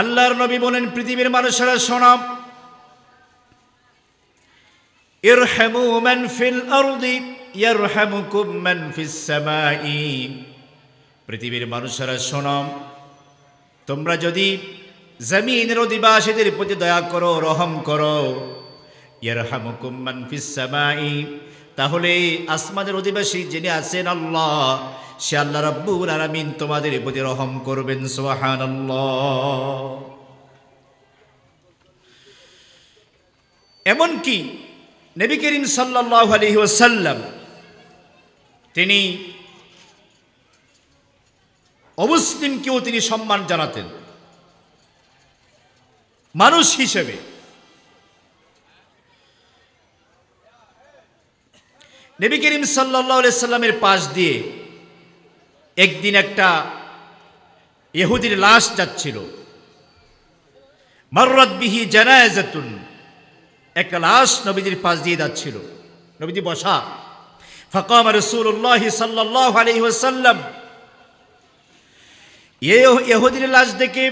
আল্লাহর নবী বলেন, পৃথিবীর মানুষেরা শোনো, ইরহামু মান ফিল আরদি ইয়ারহামুকুম মান ফিস সামাই। পৃথিবীর মানুষেরা শোনো, তোমরা যদি জমিনের অধিবাসীদের প্রতি দয়া করো, রহম করো, ইয়ারহামুকুম মান ফিস সামাই, তাহলে আসমানের অধিবাসী যিনি আছেন আল্লাহ, সে আল্লাহ রাব্বুল আলামিন তোমাদের প্রতি রহম করবেন। সুবহানাল্লাহ। এমনকি নবী করিম সাল্লাল্লাহু আলাইহি ওয়াসাল্লাম তিনি অমুসলিমকেও তিনি সম্মান জানাতেন মানুষ হিসেবে। নবী করিম সাল্লাল্লাহু আলাইহি সাল্লামের পাশ দিয়ে একদিন একটা ইহুদির লাশ যাচ্ছিল। মাররাত বিহি জানাযাতুন, একটা লাশ নবীজির পাশ দিয়ে যাচ্ছিল, নবীজি বসা। ফাকামা রাসূলুল্লাহ সাল্লাল্লাহু আলাইহি ওয়াসাল্লাম, ইহুদির লাশ দেখে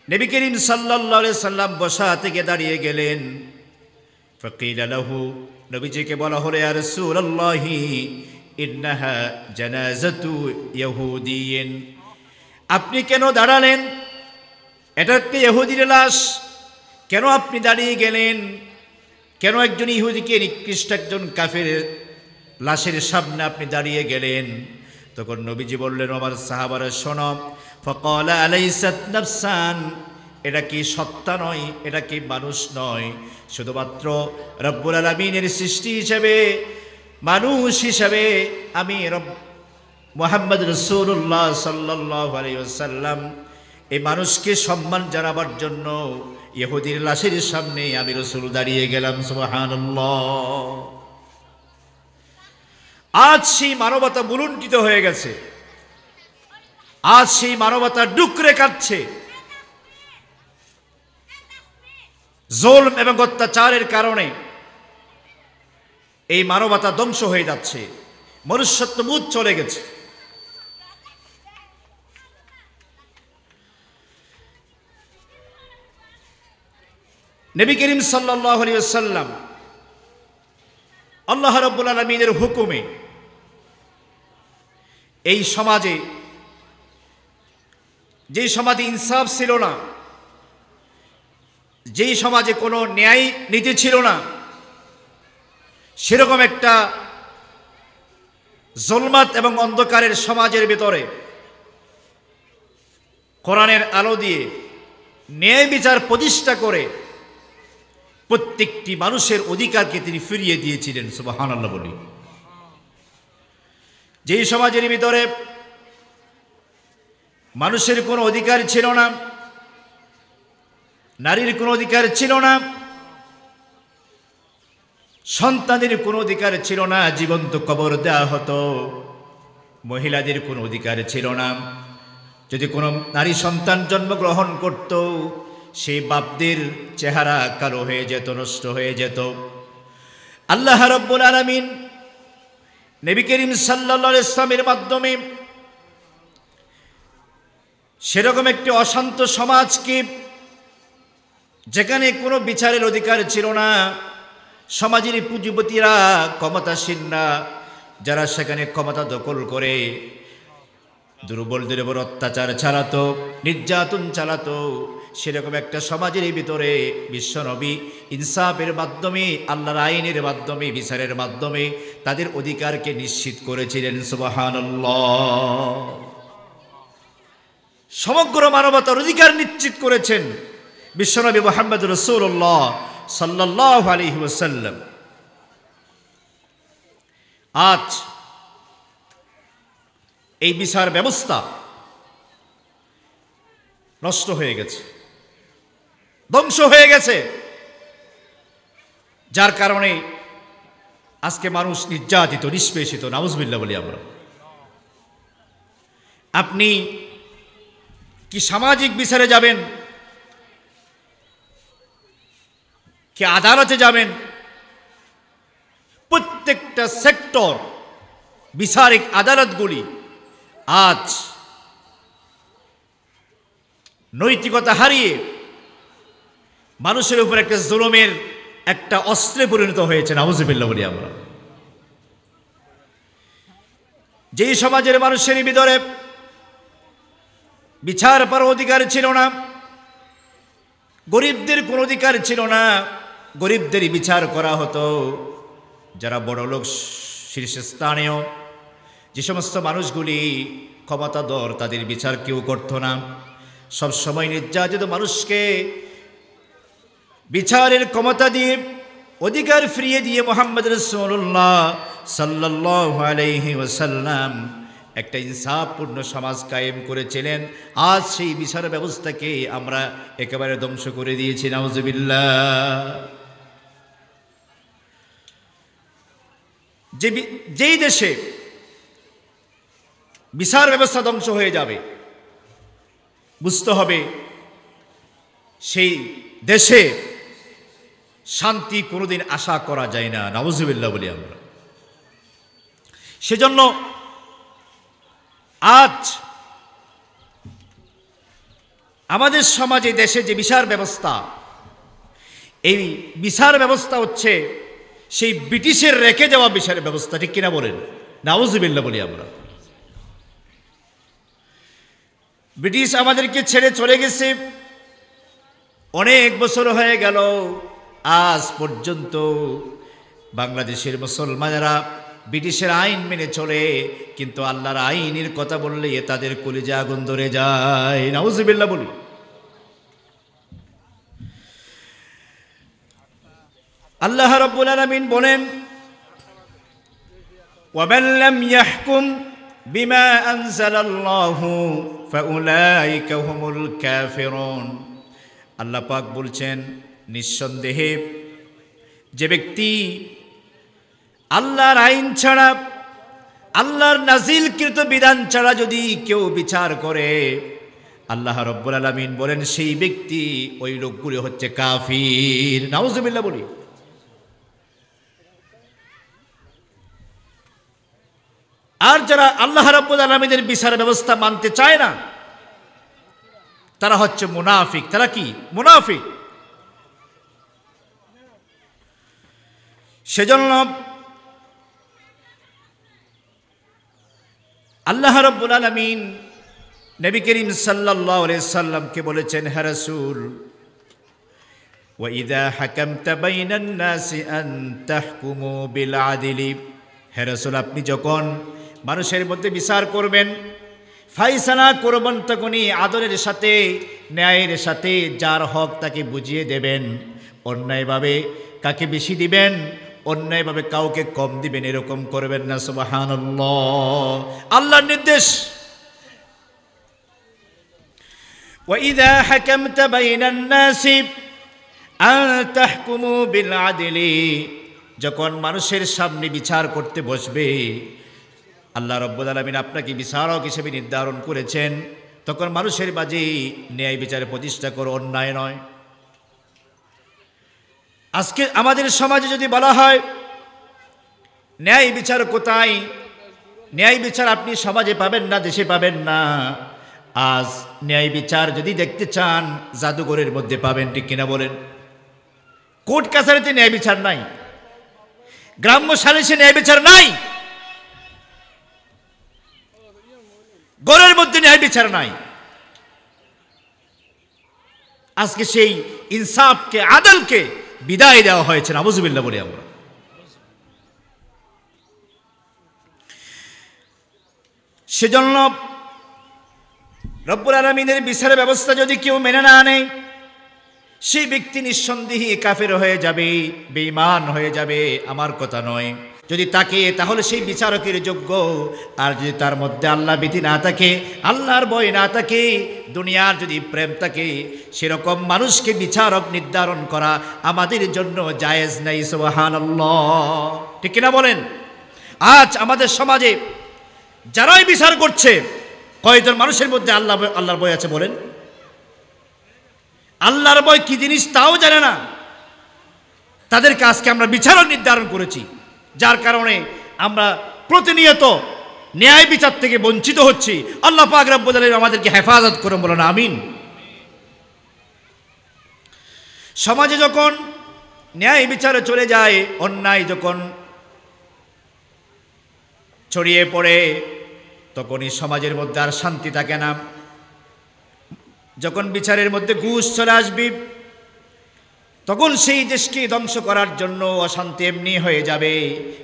নবী করিম সাল্লাল্লাহু আলাইহি সাল্লাম বসা থেকে দাঁড়িয়ে গেলেন। ফাকিলা লাহু, নবীজিকে বলা হলো, ইয়া রাসূলুল্লাহ ইন্নাহা জানাযাতু ইহুদিয়্যিন। আপনি কেন দাঁড়ালেন? এটা একটা ইহুদির লাশ, কেন আপনি দাঁড়িয়ে গেলেন? কেন একজন ইহুদিকে, নিকৃষ্ট একজন কাফেরের লাশের সামনে আপনি দাঁড়িয়ে গেলেন? তখন নবীজি বললেন, আমার সাহাবারা শোনো, ফাকালা আলাইসাত নাফসান, এটা কি সত্তা নয়, এটা কি মানুষ নয়, শুধুমাত্র রব্বুল আলামিনের সৃষ্টি হিসেবে, মানুষ হিসেবে আমি মুহাম্মদ রাসূলুল্লাহ সাল্লাল্লাহু আলাইহি ওয়াসাল্লাম এই মানুষকে সম্মান জানাবার জন্য ইহুদির লাশের সামনে আমি রাসূল দাঁড়িয়ে গেলাম। সুবহানাল্লাহ। আজ সেই মানবতা বুলুণ্ঠিত হয়ে গেছে, আজ সেই মানবতা ডুকরে কাটছে। জুলম এবং অত্যাচারের কারণে এই মানবতা ধ্বংস হয়ে যাচ্ছে, মনুষ্যত্ববোধ চলে গেছে। নবী করিম সাল্লাল্লাহু আলাইহি ওয়াসাল্লাম আল্লাহ রাব্বুল আলামিনের হুকুমে এই সমাজে, যেই সমাজে ইনসাফ ছিল না, যেই সমাজে কোনো ন্যায় নীতি ছিল না, সেরকম একটা জুলমাত এবং অন্ধকারের সমাজের ভিতরে কোরআনের আলো দিয়ে ন্যায় বিচার প্রতিষ্ঠা করে প্রত্যেকটি মানুষের অধিকারকে তিনি ফিরিয়ে দিয়েছিলেন। সুবহানাল্লাহ বলি। যেই সমাজের ভিতরে মানুষের কোনো অধিকার ছিল না, নারীর কোনো অধিকার ছিল না, সন্তানের কোনো অধিকার ছিল না, জীবন্ত কবর দেওয়া হতো, মহিলাদের কোনো অধিকার ছিল না। যদি কোনো নারী সন্তান জন্মগ্রহণ করত, সেই বাপদের চেহারা কালো হয়ে যেত, নষ্ট হয়ে যেত। আল্লাহ রাব্বুল আলামিন নবী করিম সাল্লাল্লাহু আলাইহি ওয়াসাল্লামের মাধ্যমে সেরকম একটি অশান্ত সমাজকে, যেখানে কোনো বিচারের অধিকার ছিল না, সমাজের পুঁজিপতিরা, ক্ষমতাসীনরা, যারা সেখানে ক্ষমতা দখল করে দুর্বলদের উপর অত্যাচার চালাতো, নির্যাতন চালাতো, সেরকম একটা সমাজের ভিতরে বিশ্বনবী ইনসাফের মাধ্যমে, আল্লাহর আইনের মাধ্যমে, বিচারের মাধ্যমে তাদের অধিকারকে নিশ্চিত করেছিলেন। সুবহানাল্লাহ। সমগ্র মানবতার অধিকার নিশ্চিত করেছেন বিশ্বনবী মুহাম্মদ রাসূলুল্লাহ সাল্লাল্লাহু আলাইহি ওয়াসাল্লাম। আজ এই বিচার ব্যবস্থা নষ্ট হয়ে গেছে, ধ্বংস হয়ে গেছে, যার কারণে আজকে মানুষ নির্যাতিত, নিষ্পেষিত। নাউজুবিল্লাহ বলি আমরা। আপনি কি সামাজিক বিচারে যাবেন, কি আদালতে যাবেন, প্রত্যেকটা সেক্টর, বিচারিক আদালতগুলি আজ নৈতিকতা হারিয়ে মানুষের উপর একটা জুলুমের একটা অস্ত্রে পরিণত হয়েছে। নাউজুবিল্লাহ বলি আমরা। যেই সমাজের মানুষের ভিতরে বিচার পাওয়ার অধিকার ছিল না, গরিবদের কোনো অধিকার ছিল না, গরিবদেরই বিচার করা হতো। যারা বড় লোক, শীর্ষস্থানীয় যে সমস্ত মানুষগুলি ক্ষমতাধর, তাদের বিচার কেউ করত না। সবসময় নির্যাতিত মানুষকে বিচারের ক্ষমতা দিয়ে, অধিকার ফিরিয়ে দিয়ে মুহাম্মদ রাসূলুল্লাহ সাল্লাল্লাহু আলাইহি ওয়াসাল্লাম একটা ইনসাফপূর্ণ সমাজ কায়েম করেছিলেন। আজ সেই বিচার ব্যবস্থাকে আমরা একেবারে ধ্বংস করে দিয়েছি। নাউজুবিল্লাহ। যেই দেশে বিচার ব্যবস্থা ধ্বংস হয়ে যাবে, বুঝতে হবে সেই দেশে শান্তি কোনোদিন আশা করা যায় না। নাউজুবিল্লাহ বলি আমরা। সেজন্য আজ আমাদের সমাজে, দেশে যে বিচার ব্যবস্থা, এই বিচার ব্যবস্থা হচ্ছে সেই ব্রিটিশের রেখে যাওয়া বিচার ব্যবস্থা। ঠিক কিনা বলেন? নাউজুবিল্লাহ বলি আমরা। ব্রিটিশ আমাদেরকে ছেড়ে চলে গেছে, অনেক বছর হয়ে গেল। আজ পর্যন্ত বাংলাদেশের মুসলমানেরা ব্রিটিশের আইন মেনে চলে, কিন্তু আল্লাহর আইনের কথা বললে তাদের কলিজা আগুন ধরে যায়। নাউজুবিল্লাহ বলি। আল্লাহ রাব্বুল আলামিন বলেন, ওয়ামান লাম ইয়াহকুম বিমা আনজালাল্লাহু ফাউলাইকা হুমুল কাফিরুন। আল্লাহ পাক বলছেন, নিঃসন্দেহে যে ব্যক্তি আল্লাহর আইন ছাড়া, আল্লাহর নাজিলকৃত বিধান ছাড়া যদি কেউ বিচার করে, আল্লাহ রাব্বুল আলামিন বলেন সেই ব্যক্তি, ওই লোকগুলো হচ্ছে কাফির। নাউজুবিল্লাহ বলি। আর যারা আল্লাহ রাব্বুল আলামিনের বিচার ব্যবস্থা মানতে চায় না, তারা হচ্ছে মুনাফিক। তারা কি? মুনাফিক। সেজন্য আল্লাহ রাব্বুল আলামিন নবী করিম সাল্লাল্লাহু আলাইহি সাল্লামকে বলেছেন, হে রাসূল, ওয়া ইযা হাকামতা বাইনান নাসি আন তাহকুমু বিল আদলি। হে রাসূল, আপনি যখন মানুষের মধ্যে বিচার করবেন, ফায়সালা করবেন, তখনই আদলের সাথে, ন্যায়ের সাথে যার হক তাকে বুঝিয়ে দেবেন। অন্যায়ভাবে কাকে বেশি দিবেন, অন্যায়ভাবে কাউকে কম দিবেন, এরকম করবেন না। সুবহানাল্লাহ, আল্লাহর নির্দেশ। ওয়া ইযা হাকামতা বাইনান নাসি আন তাহকুমু বিল আদলি। যখন মানুষের সামনে বিচার করতে বসবে, আল্লাহ রাব্বুল আলামিন আপনাকে বিচারক হিসেবে নির্ধারণ করেছেন, তখন মানুষের মাঝে ন্যায় বিচারে প্রতিষ্ঠা করো, অন্যায় নয়। আজকে আমাদের সমাজে যদি বলা হয় ন্যায় বিচার কোথায়, ন্যায় বিচার আপনি সমাজে পাবেন না, দেশে পাবেন না। আজ ন্যায় বিচার যদি দেখতে চান, জাদুঘরের মধ্যে পাবেন। ঠিক কিনা বলেন? কোর্ট কাছারিতে ন্যায় বিচার নাই, গ্রাম্য সালিসে ন্যায় বিচার নাই, ঘরের মধ্যে ন্যায় বিচার নাই। আজকে সেই ইনসাফকে, আদলকে বিদায় দেওয়া হয়েছে। নাউজুবিল্লাহ বলি আমরা। সেজন্য রব্বুল আলামিনের বিচারের ব্যবস্থা যদি কেউ মেনে না নেয়, সেই ব্যক্তি নিঃসন্দেহে কাফের হয়ে যাবে, বেঈমান হয়ে যাবে। আমার কথা নয়। যদি তাকে, তাহলে সেই বিচারকের যোগ্য। আর যদি তার মধ্যে আল্লাহ ভীতি না থাকে, আল্লাহর ভয় না থাকে, দুনিয়ার যদি প্রেম থাকে, সেরকম মানুষকে বিচারক নির্ধারণ করা আমাদের জন্য জায়েজ নাই। সুবহানাল্লাহ, ঠিক কিনা বলেন? আজ আমাদের সমাজে যারাই বিচার করছে, কয়জন মানুষের মধ্যে আল্লাহর ভয় আছে বলেন? আল্লাহর ভয় কি জিনিস তাও জানে না। তাদেরকে আজকে আমরা বিচারক নির্ধারণ করেছি, যার কারণে আমরা প্রতিনিয়ত ন্যায় বিচার থেকে বঞ্চিত হচ্ছি। আল্লাহ পাক রব্বুল আলামিন আমাদেরকে হেফাজত করুন, বলেন আমিন। সমাজে যখন ন্যায় বিচারে চলে যায়, অন্যায় যখন ছড়িয়ে পড়ে, তখনই সমাজের মধ্যে আর শান্তি থাকে না। যখন বিচারের মধ্যে ঘুষ চলে আসবে, তখন সেই দেশকে ধ্বংস করার জন্য অশান্তি এমনি হয়ে যাবে।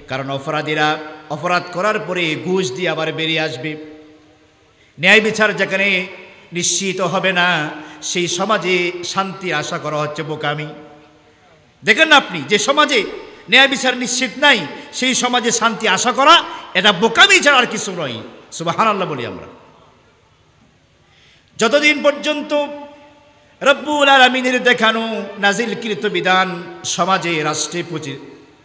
কারণ অপরাধীরা অপরাধ করার পরে ঘুষ দিয়ে আবার বেরিয়ে আসবে। ন্যায় বিচার যেখানে নিশ্চিত হবে না, সেই সমাজে শান্তি আশা করা হচ্ছে বোকামি। দেখেন না আপনি, যে সমাজে ন্যায় বিচার নিশ্চিত নাই, সেই সমাজে শান্তি আশা করা এটা বোকামি ছাড়া আর কিছু নয়। সুবহানাল্লাহ বলি আমরা। যতদিন পর্যন্ত রব্বুল আলামিনের দেখানো নাজিলকৃত বিধান সমাজে রাষ্ট্রে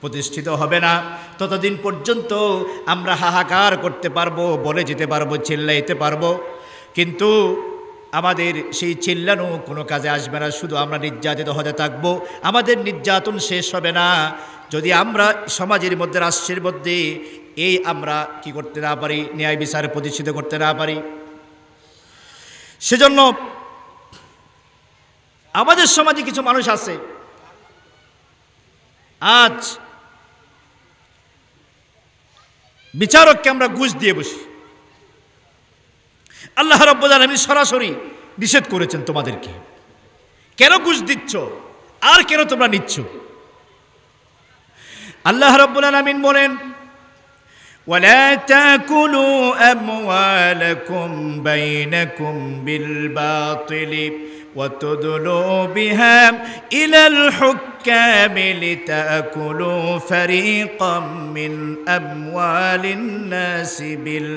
প্রতিষ্ঠিত হবে না, ততদিন পর্যন্ত আমরা হাহাকার করতে পারবো, বলে যেতে পারবো, চিল্লাইতে পারবো, কিন্তু আমাদের সেই চিল্লানো কোনো কাজে আসবে না। শুধু আমরা নির্যাতিত হতে থাকবো। আমাদের নির্যাতন শেষ হবে না যদি আমরা সমাজের মধ্যে, রাষ্ট্রের মধ্যে এই আমরা কি করতে না পারি, ন্যায় বিচার প্রতিষ্ঠিত করতে না পারি। সেজন্য আমাদের সমাজে কিছু মানুষ আছে, আজ বিচারককে আমরা ঘুষ দিয়ে বসি। আল্লাহ রাব্বুল আলামিন সরাসরি নিষেধ করেছেন তোমাদেরকে, কেন ঘুষ দিচ্ছ আর কেন তোমরা নিচ্ছ। আল্লাহ রাব্বুল আলামিন বলেন, ওয়ালা তাকুলু আমওয়ালাকুম বাইনাকুম বিল বাতিলি ওয়া তুদলু বিহা ইলাল হুক্কামি লিতাকুলু ফারিকাম মিন আমওয়ালিন নাসি বিল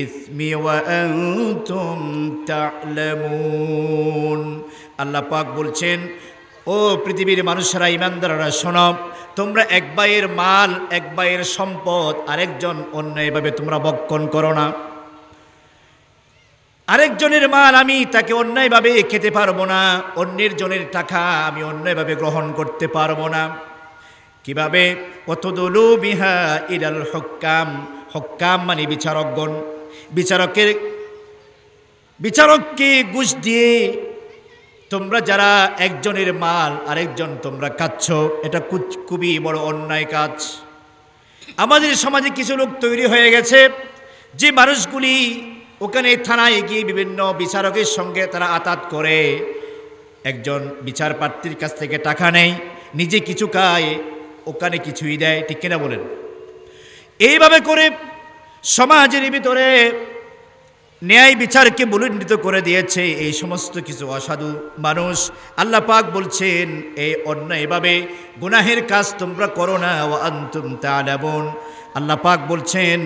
ইসমি ওয়া আনতুম তা'লামুন। আল্লাহ পাক বলছেন, ও পৃথিবীর মানুষেরা, ঈমানদাররা শোনো, তোমরা এক ভাইয়ের মাল, এক ভাইয়ের সম্পদ আরেকজন অন্যায়ভাবে তোমরা ভক্ষণ করো না। আরেকজনের মাল আমি তাকে অন্যায়ভাবে খেতে পারবো না, অন্যের জনের টাকা আমি অন্যায়ভাবে গ্রহণ করতে পারবো না। কিভাবে? ওয়াতুদলু বিহা ইলাল হুক্কাম। হুক্কাম মানে বিচারকগণ। বিচারককে ঘুষ দিয়ে তোমরা যারা একজনের মাল আরেকজন তোমরা খাচ্ছ, এটা খুবই বড় অন্যায় কাজ। আমাদের সমাজে কিছু লোক তৈরি হয়ে গেছে, যে মানুষগুলি ওখানে থানায় গিয়ে বিভিন্ন বিচারকের সঙ্গে তারা আতাত করে, একজন বিচার প্রার্থীর কাছ থেকে টাকা নেয়, নিজে কিছু খায়, ওখানে কিছুই দেয়, ঠিক কিনা বলেন? এইভাবে করে সমাজের ভিতরে ন্যায় বিচারকে ভুলুণ্ঠিত করে দিয়েছে এই সমস্ত কিছু অসাধু মানুষ। আল্লাহ পাক বলছেন, এই অন্যায়ভাবে গুনাহের কাজ তোমরা করো না, ওয়া আনতুম তা'লামুন। আল্লাহ পাক বলছেন,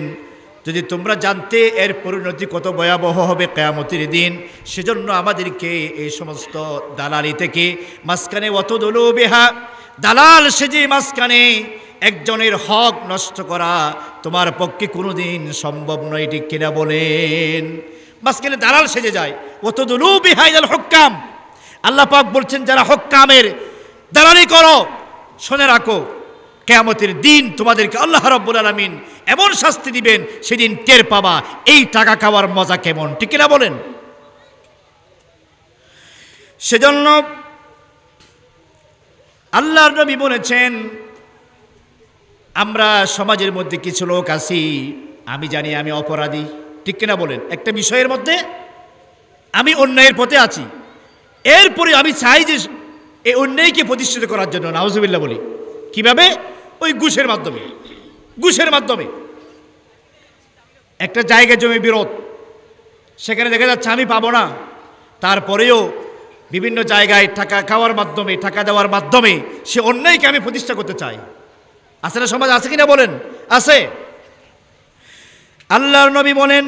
যদি তোমরা জানতে এর পরিণতি কত ভয়াবহ হবে কিয়ামতের দিন, সেজন্য আমাদেরকে এই সমস্ত দালালি থেকে মাঝখানে ওয়াতুদলু বিহা, দালাল সেজে মাঝখানে একজনের হক নষ্ট করা তোমার পক্ষে কোনোদিন সম্ভব নয়, ঠিক কিনা বলেন? মাঝখানে দালাল সেজে যায়। ওয়াতুদলু বিহা ইলাল হুক্কাম। আল্লাহ পাক বলছেন, যারা হুক্কামের দালালি করো, শুনে রাখো, কিয়ামতের দিন তোমাদেরকে আল্লাহ রাব্বুল আলামিন এমন শাস্তি দিবেন, সেদিন টের পাবা এই টাকা খাওয়ার মজা কেমন, ঠিক কিনা বলেন? সেজন্য আল্লাহর নবী বলেছেন, আমরা সমাজের মধ্যে কিছু লোক আছি, আমি জানি আমি অপরাধী, ঠিক কিনা বলেন? একটা বিষয়ের মধ্যে আমি অন্যায়ের পথে আছি, এরপরে আমি চাই যে এই অন্যায়কে প্রতিষ্ঠিত করার জন্য, নাউজুবিল্লাহ বলি, কিভাবে? ওই ঘুষের মাধ্যমে। ঘুষের মাধ্যমে একটা জায়গা জমি বিরোধ, সেখানে দেখা যাচ্ছে আমি পাবো না, তারপরেও বিভিন্ন জায়গায় টাকা খাওয়ার মাধ্যমে, টাকা দেওয়ার মাধ্যমে সে অন্যায়কে আমি প্রতিষ্ঠা করতে চাই। আছে না সমাজ? আছে কিনা বলেন? আছে। আল্লাহর নবী বলেন,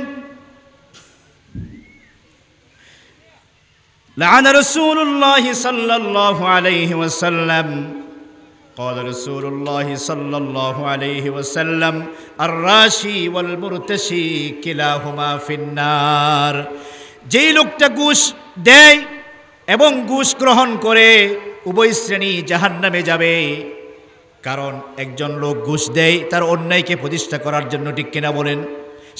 লাআনা রাসূলুল্লাহি সাল্লাল্লাহু আলাইহি ওয়াসাল্লাম, قال رسول الله صلى الله عليه وسلم الراشي والمرتشي كلاهما في النار। যেই লোকটা ঘুষ দেয় এবং ঘুষ গ্রহণ করে, উভয় শ্রেণী জাহান্নামে যাবে। কারণ একজন লোক ঘুষ দেয় তার অন্যায়কে প্রতিষ্ঠা করার জন্য, ঠিক কিনা বলেন?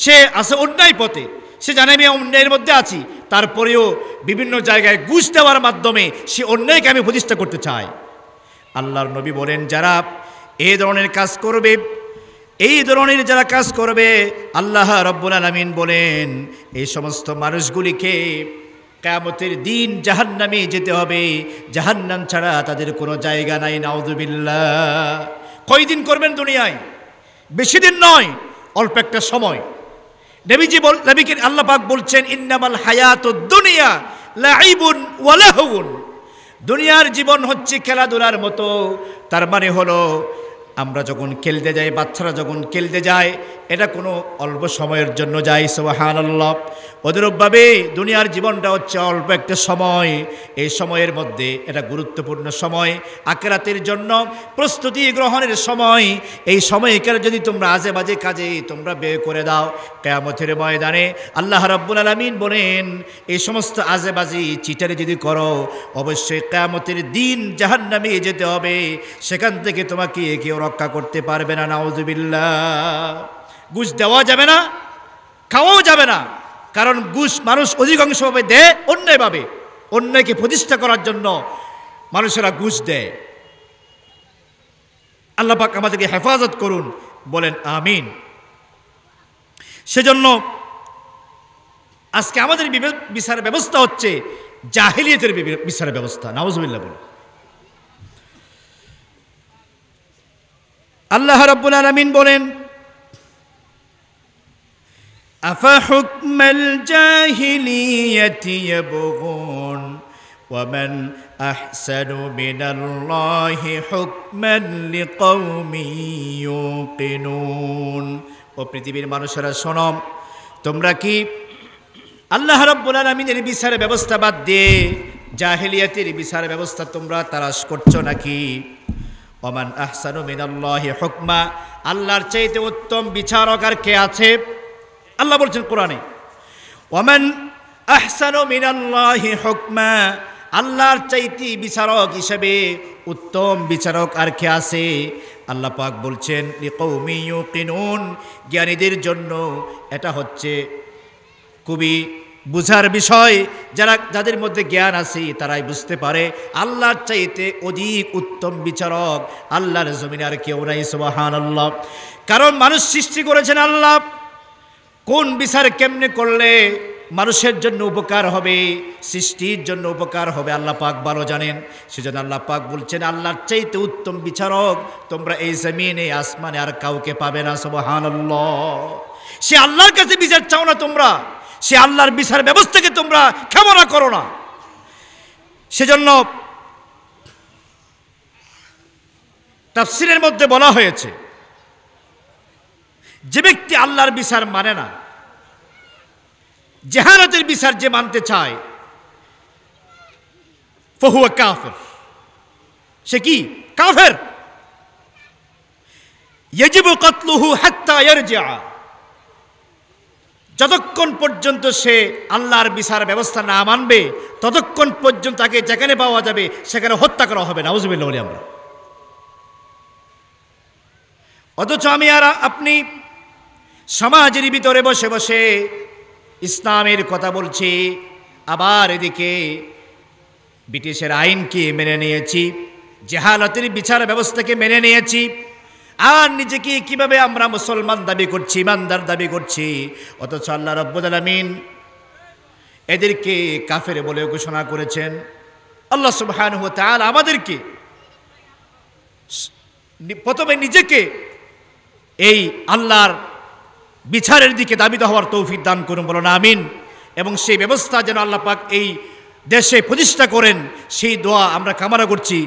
সে আছে অন্যায় পথে, সে জানে আমি অন্যায়ের মধ্যে আছি, তারপরেও বিভিন্ন জায়গায় ঘুষ দেওয়ার মাধ্যমে সে অন্যায়কে আমি প্রতিষ্ঠা করতে চাই। আল্লাহর নবী বলেন, যারা এই ধরনের কাজ করবে, এই ধরনের যারা কাজ করবে, আল্লাহ রাব্বুল আলামিন বলেন এই সমস্ত মানুষগুলিকে কিয়ামতের দিন জাহান্নামে যেতে হবে, জাহান্নাম ছাড়া তাদের কোনো জায়গা নাই। নাউযুবিল্লাহ। কয়দিন করবেন দুনিয়ায়? বেশি দিন নয়, অল্প একটা সময়। নবীকে আল্লাহ পাক বলছেন, ইন্নামাল হায়াতুদ দুনিয়া লাইবুন ওয়া লাহউন। দুনিয়ার জীবন হচ্ছে খেলাধুলার মতো। তার মানে হলো আমরা যখন খেলতে যাই, বাচ্চারা যখন খেলতে যায়, এটা কোনো অল্প সময়ের জন্য যায়। সুবহানাল্লাহ। অনুরূপভাবে দুনিয়ার জীবনটা হচ্ছে অল্প একটা সময়। এই সময়ের মধ্যে এটা গুরুত্বপূর্ণ সময়, আখিরাতের জন্য প্রস্তুতি গ্রহণের সময়। এই সময়কে যদি তোমরা আজে বাজে কাজে তোমরা ব্যয় করে দাও, কিয়ামতের ময়দানে আল্লাহ রাব্বুল আলামিন বলেন এই সমস্ত আজে বাজে চিটারি যদি করো, অবশ্যই কিয়ামতের দিন জাহান্নামে যেতে হবে। সেখান থেকে তোমাকে কেউ রক্ষা করতে পারবে না। নাউযুবিল্লাহ। ঘুষ দেওয়া যাবে না, খাওয়াও যাবে না, কারণ ঘুষ মানুষ অধিকাংশভাবে দেয় অন্যায়ভাবে। অন্যায়কে প্রতিষ্ঠা করার জন্য মানুষেরা ঘুষ দেয়। আল্লাহ পাক আমাদেরকে হেফাজত করুন, বলেন আমিন। সেজন্য আজকে আমাদের বিচার ব্যবস্থা হচ্ছে জাহেলিয়াতের বিচার ব্যবস্থা। নাউযুবিল্লাহ বলুন। আল্লাহ রাব্বুল আলামিন বলেন, আফাহুকমাল জাহিলিয়াতি ইয়াবগুন ওয়া মান আহসানু মিনাল্লাহি হুকমান লিকাওমিন ইউকিনুন। ও পৃথিবীর মানুষেরা শোনো, তোমরা কি আল্লাহ রাব্বুল আলামিনের বিচার ব্যবস্থা বাদ দিয়ে জাহেলিয়াতের বিচার ব্যবস্থা তোমরা তালাশ করছো নাকি? ওমান আহসানু মিনাল্লাহি হুকমা, আল্লাহর চাইতে উত্তম বিচারক আর কে আছে? আল্লাহ বলছেন কোরআনে, ওমান আহসানু মিনাল্লাহি হুকমা, আল্লাহর চাইতে বিচারক হিসেবে উত্তম বিচারক আর কে আছে? আল্লাহ পাক বলছেন লিকাওমি ইউকিনুন, জ্ঞানীদের জন্য এটা হচ্ছে খুবই বুঝার বিষয়। যাদের মধ্যে জ্ঞান আছে তারাই বুঝতে পারে আল্লাহর চাইতে অধিক উত্তম বিচারক আল্লাহর জমিনে আর কেউ নাই। সুবহানাল্লাহ। কারণ মানুষ সৃষ্টি করেছেন আল্লাহ, কোন বিচার কেমনে করলে মানুষের জন্য উপকার হবে, সৃষ্টির জন্য উপকার হবে আল্লাহ পাক ভালো জানেন। সেজন্য আল্লাহ পাক বলছেন আল্লাহর চাইতে উত্তম বিচারক তোমরা এই জমিনে আসমানে আর কাউকে পাবে না। সুবহানাল্লাহ। সে আল্লাহর কাছে বিচার চাও না তোমরা, সে আল্লাহর বিচার ব্যবস্থাকে তোমরা কামনা করো না। সেজন্য তাফসীরের মধ্যে বলা হয়েছে, যে ব্যক্তি আল্লাহর বিচার মানে না, জাহালাতের বিচার যে মানতে চায়, ফাহুয়া কাফির, সে কি কাফের। ইয়াজিবু কাতলুহু হাত্তা ইয়ারজিআ, যতক্ষণ পর্যন্ত সে আল্লাহর বিচার ব্যবস্থা না মানবে ততক্ষণ পর্যন্ত তাকে যেখানে পাওয়া যাবে সেখানে হত্যা করা হবে। নাউযুবিল্লাহ বলি আমরা। অথচ আমি আর আপনি সমাজের ভিতরে বসে বসে ইসলামের কথা বলছি, আবার এদিকে ব্রিটিশের আইনকে মেনে নিয়েছি, জাহালাতের বিচার ব্যবস্থাকে মেনে নিয়েছি, আর নিজেকে কিভাবে আমরা মুসলমান দাবি করছি, ইমানদার দাবি করছি। অথচ আল্লাহ রাব্বুল আলামিন এদেরকে কাফের বলে ঘোষণা করেছেন। আল্লাহ সুবহানাহু ওয়া তাআলা আমাদেরকে প্রথমে নিজেকে এই আল্লাহর বিচারের দিকে দাবিত হওয়ার তৌফিক দান করুন, বলুন আমিন। এবং সেই ব্যবস্থা যেন আল্লাহ পাক এই দেশে প্রতিষ্ঠা করেন, সেই দোয়া আমরা কামনা করছি।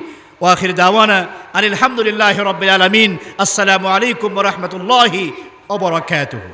ওয়া আখির দাওয়ানা আলহামদুলিল্লাহি রাব্বিল আলামিন। আসসালামু আলাইকুম ওয়া রাহমাতুল্লাহি ওয়া বারাকাতুহু।